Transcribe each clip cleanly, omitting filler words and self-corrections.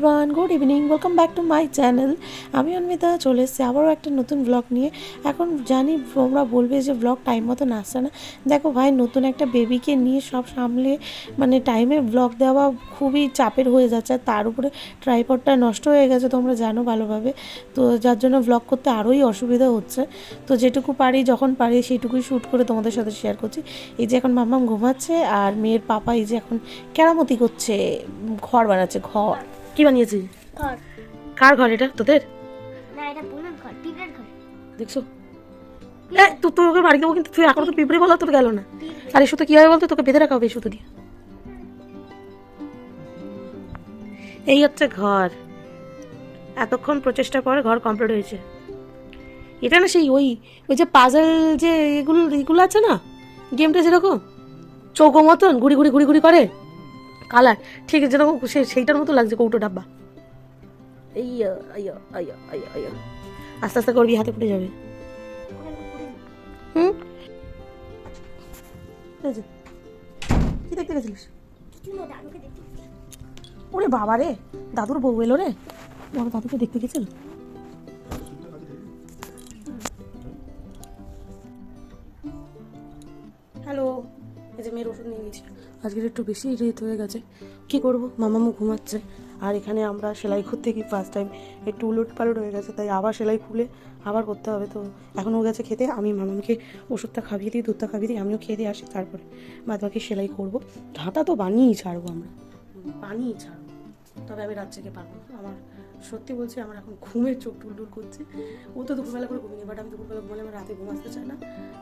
Everyone, good evening, welcome back to my channel. আমি অন্বিতা চলে এসেছি আবারও একটা নতুন ব্লগ নিয়ে। এখন জানি তোমরা বলবে যে ব্লগ টাইম মতো আসছে না। দেখো ভাই, নতুন একটা বেবিকে নিয়ে সব সামলে মানে টাইমে ব্লগ দেওয়া খুবই চাপের হয়ে যাচ্ছে। আর তার উপরে ট্রাইপডটা নষ্ট হয়ে গেছে, তোমরা জানো ভালোভাবে। তো যার জন্য ব্লগ করতে আরোই অসুবিধা হচ্ছে। তো যেটুকু পারি যখন পারি সেইটুকুই শ্যুট করে তোমাদের সাথে শেয়ার করছি। এই যে এখন মাম্মাম ঘুমাচ্ছে আর মেয়ের পাপা এই যে এখন কেরামতি করছে, ঘর বানাচ্ছে। ঘর কি বানিয়েছি? ঘর। কার ঘর এটা? তোদের? না, এটা বোনের ঘর, পিঁপড়ের ঘর। দেখছো, তোকে বাড়ি দেবো, কিন্তু তুই এখন তো পিঁপড়ে বলা তোর গেল না। আর এই সুতো কি হবে বলতো? তোকে বেঁধে রাখা হবে এই সুতো দিয়ে। এই হচ্ছে ঘর। এতক্ষণ প্রচেষ্টা পরে ঘর কমপ্লিট হয়েছে। এটা না সেই ওই ওই যে পাজল যে এগুলো আছে না, গেমটা যেরকম চৌকো মতন ঘুরি ঘুরি ঘুরি ঘুরি করে কালার, ঠিক যেরকম সেইটার মতো লাগছে কৌটো ডাব্বা। এই আস্তে আস্তে করবি, হাতে ফুটে যাবে। হুম, কি দেখতে গেছিলিস? ওরে বাবা রে, দাদুর বউ এলো রে। বাবা, দাদুকে দেখতে গেছিল। হ্যালো, এই যে মেয়ের ওষুধ নিয়ে নিয়েছি। আজকের একটু বেশি রেট হয়ে গেছে, কি করব, মামামু ঘুমাচ্ছে। আর এখানে আমরা সেলাই করতে গিয়ে ফার্স্ট টাইম একটু উলট পালট হয়ে গেছে, তাই আবার সেলাই খুলে আবার করতে হবে। তো এখন ও গেছে খেতে, আমি মামামুকে ওষুধটা খাইয়ে দিই, দুধটা খাইয়ে দিই, আমিও খেয়ে দিয়ে আসি, তারপরে বাদ বাকি সেলাই করবো। ঢাতা তো বানিয়েই ছাড়বো, আমরা বানিয়েই ছাড়বো। তবে আমি রাত জেগে পারবো না, আমার সত্যি বলছি, আমার এখন ঘুমের চোখ টুলটুল করছে। ও তো দুপুরবেলা করে ঘুমিয়ে, বাট আমি দুপুরবেলা ঘুমালে আমার রাতে ঘুম আসতে চায় না।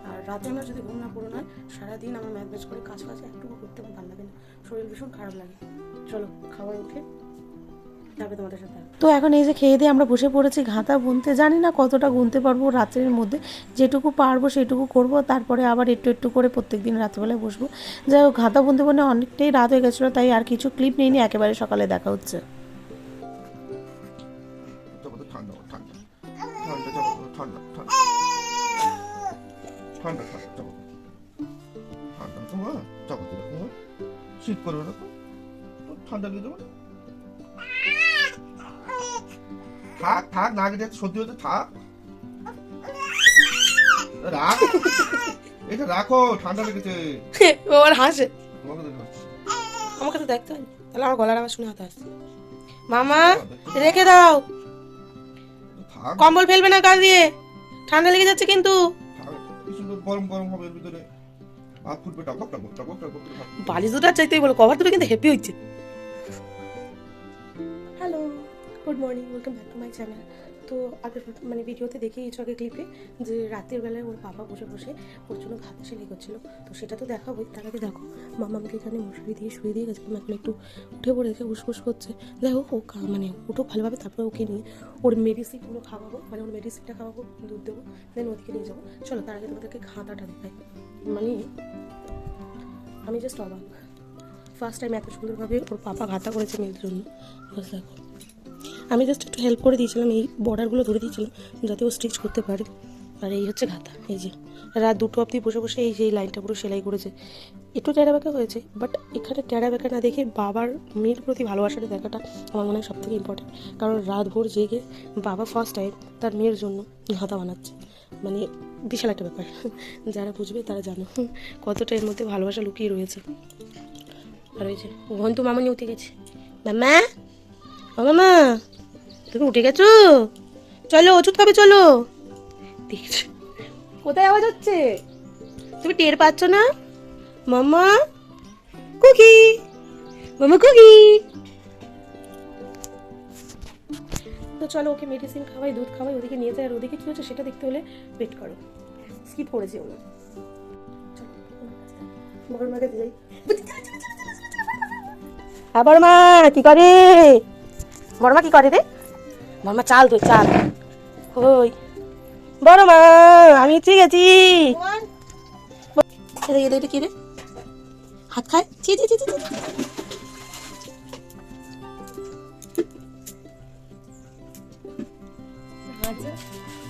আর রাতে আমার যদি ঘুম না পড়ো না, সারাদিন আমার ম্যাচ করে কাজ ফাজ একটুকু করতে আমার ভালো লাগে না, শরীর ভীষণ খারাপ লাগে। চলো খাবার উঠে যাবে তোমাদের সাথে। তো এখন এই যে খেয়ে দিয়ে আমরা বসে পড়েছি ঘাতা বুনতে। জানি না কতটা গুনতে পারবো রাত্রের মধ্যে, যেটুকু পারবো সেটুকু করব, তারপরে আবার একটু একটু করে প্রত্যেকদিন রাত্রেবেলায় বসবো। যাই হোক, ঘাতা বুনতে বুনতে অনেকটাই রাত হয়ে গেছিলো, তাই আর কিছু ক্লিপ নিয়ে নিয়ে একেবারে সকালে দেখা হচ্ছে। শীত করবে না তো, ঠান্ডা লেগে যাবে। থাক থাক, না গেলে সর্দি হচ্ছে, থাক রাখ, এটা রাখো, ঠান্ডা লেগেছে। ওর হাসে, তোমাকে দেখে হাসছে। আমাকে তো দেখতে হয়, তাহলে আমার গলার আওয়াজ শুনে হাতে আসছে। মামা রেখে দাও, থাক কম্বল ফেলবে না গা দিয়ে, ঠান্ডা লেগে যাচ্ছে কিন্তু। থাক, কি সুন্দর গরম গরম হবে এর ভিতরে, ভাত ফুটবে টপক টপক টপক টপক করে ভাত ফুটবে। বালিশ দুটো চাইতেই বলো, কভার দুটো কিন্তু হেভি হচ্ছে। Hello, good morning, welcome back to my channel. তো আগের মানে ভিডিওতে দেখিয়েছি আগে ক্লিপে যে রাতের বেলায় ওর বাবা বসে বসে ওর জন্য ঘাতা সেলাই করছিল। তো সেটা তো দেখাবোই, তার আগে দেখো মামাকে এখানে মশারি দিয়ে শুয়ে দিয়ে গেছিলাম, এখন একটু উঠে পড়েছে, উসফুস করছে। দেখো ও মানে উঠো ভালোভাবে, তারপরে ওকে নিয়ে ওর মেডিসিনগুলো খাওয়াবো, মানে ওর মেডিসিনটা খাওয়াবো, দুধ দেবো, দেন ওদিকে নিয়ে যাবো। চলো তার আগে তোমাদেরকে ঘাতাটা দেখাই। মানে আমি জাস্ট অবাক, ফার্স্ট টাইম এত সুন্দরভাবে ওর পাপা ঘাতা করেছে মেয়ের জন্য। দেখো, আমি জাস্ট একটু হেল্প করে দিয়েছিলাম, এই বর্ডারগুলো ধরে দিয়েছিলাম যাতে ও স্টিচ করতে পারে। আর এই হচ্ছে ঘাতা, এই যে রাত 2টো অবধি বসে বসে এই যে লাইনটা পুরো সেলাই করেছে। একটু টেরা বেঁকা হয়েছে, বাট এখানে টেরা বেঁকা না দেখে বাবার মেয়ের প্রতি ভালোবাসাটা দেখাটা আমার মনে হয় সব থেকে ইম্পর্টেন্ট। কারণ রাত ভোর জেগে বাবা ফার্স্ট টাইম তার মেয়ের জন্য ঘাতা বানাচ্ছে, মানে বিশাল একটা ব্যাপার। যারা বুঝবে তারা জানো কতটা এর মধ্যে ভালোবাসা লুকিয়ে রয়েছে। আর ওই যে ঘন্টু মামনি উঠে গেছে। মামা, ও মামা, তুমি উঠে গেছো? চলো ওষুধ খাবে, চলো। দেখছো কোথায় আওয়াজ হচ্ছে, তুমি টের পাচ্ছ না? মামা কুকি, মামা কুকি। তো চলো ওকে মেডিসিন খাওয়াই, দুধ খাওয়াই, ওদিকে নিয়ে যায়। আর ওদিকে কি হচ্ছে সেটা দেখতে হলে ওয়েট করো, স্কিপ করে যেও না। বড় মাকে যাই। হ্যাঁ বড় মা কি করে? বড় মা কি করে রে? বড় মা চাল, তুই চাল। ওই বড় মা, আমি ঠিক আছি। এটা কি রে? হাত খায়, ছি ছি ছি ছি।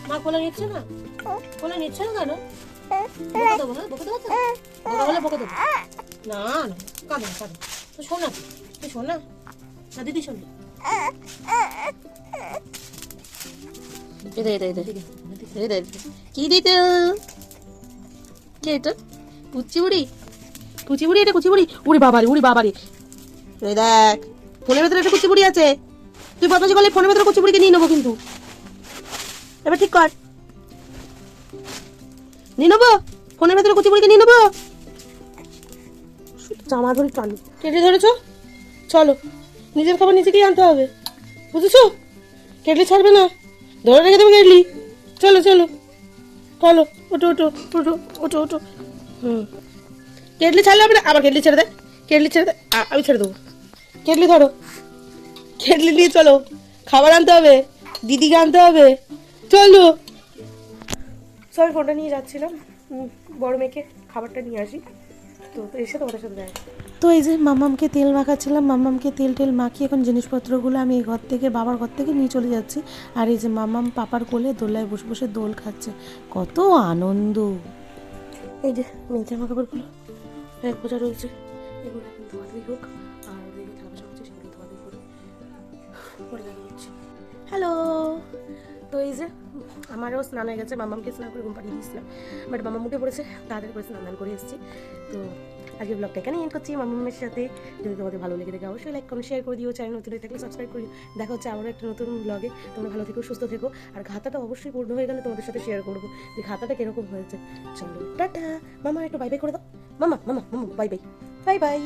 মা কোলে নিচ্ছে না, কোলে নিচ্ছে না কেন? বকে দেবো, হ্যাঁ বকে দেবো, বড় হলে বকে দেবো। না না, কাঁদো না কাঁদো, তুই শোন না, তুই শোন না, দিদি শোন। কি দিতে কে এটা কুচি বুড়ি এটা কুচি বুড়ি উড়ি বাবারি এই দেখ ফোনের ভেতরে একটা কুচি বুড়ি আছে তুই বদমাশি করলে ফোনের ভেতরে কুচি বুড়িকে নিয়ে নেবো কিন্তু এবার ঠিক কর নিয়ে নেবো ফোনের ভেতরে কুচি বুড়িকে নিয়ে নেবো জামা ধরে টানি কেটে ধরেছো চলো নিজের খাবার নিজেকেই আনতে হবে বুঝেছো কেটলি ছাড়বে না ধরে রেখে দেবে কেটলি চলো চলো চলো ওটো ওটো ওটো ওটো ওটো কেটলি ছাড়লে হবে না আবার কেটলি ছেড়ে দে আমি ছেড়ে দেবো কেটলি ধরো কেটলি নিয়ে চলো খাবার আনতে হবে দিদিকে আনতে হবে চলো সবাই ফোনটা নিয়ে যাচ্ছিলাম বড় মেয়েকে খাবারটা নিয়ে আসি তো এসে তোমাদের সাথে দেখা তো এই যে মামামকে তেল মাখাচ্ছিলাম মামামকে তেল মাখিয়ে এখন জিনিসপত্রগুলো আমি এই ঘর থেকে বাবার ঘর থেকে নিয়ে চলে যাচ্ছি আর এই যে মামাম পাপার কোলে দোলায় বসে বসে দোল খাচ্ছে কত আনন্দ এই যে মেয়ে জামা কাপড়গুলো এক বোঝা রয়েছে এগুলো এখন ধোয়াধুয়ি হোক আর ওদিকে থালা বাসন হচ্ছে সেগুলো ধোয়াধুয়ি করে পরে দেখা হচ্ছে হ্যালো তো এই যে আমারও স্নান হয়ে গেছে মামামকে স্নান করে ঘুম পাঠিয়ে দিয়েছিলাম বাট মামা মুখে পড়েছে তাড়াতাড়ি করে স্নান করে এসেছি তো আজকে ব্লগটা এখানে এন্ড করছি মামামের সাথে যদি তোমাদের ভালো লেগে থাকে অবশ্যই লাইক কমেন্ট শেয়ার করে দিও চ্যানেল নতুন হয়ে থাকলে সাবস্ক্রাইব করি দেখা হচ্ছে আবারও একটা নতুন ব্লগে তোমরা ভালো থেকো সুস্থ থেকো আর খাতাটা অবশ্যই পূর্ণ হয়ে গেলে তোমাদের সাথে শেয়ার করবো যে খাতাটা কিরকম হয়েছে চলো টাটা মামা একটু বাই বাই করে দাও মামা বাই বাই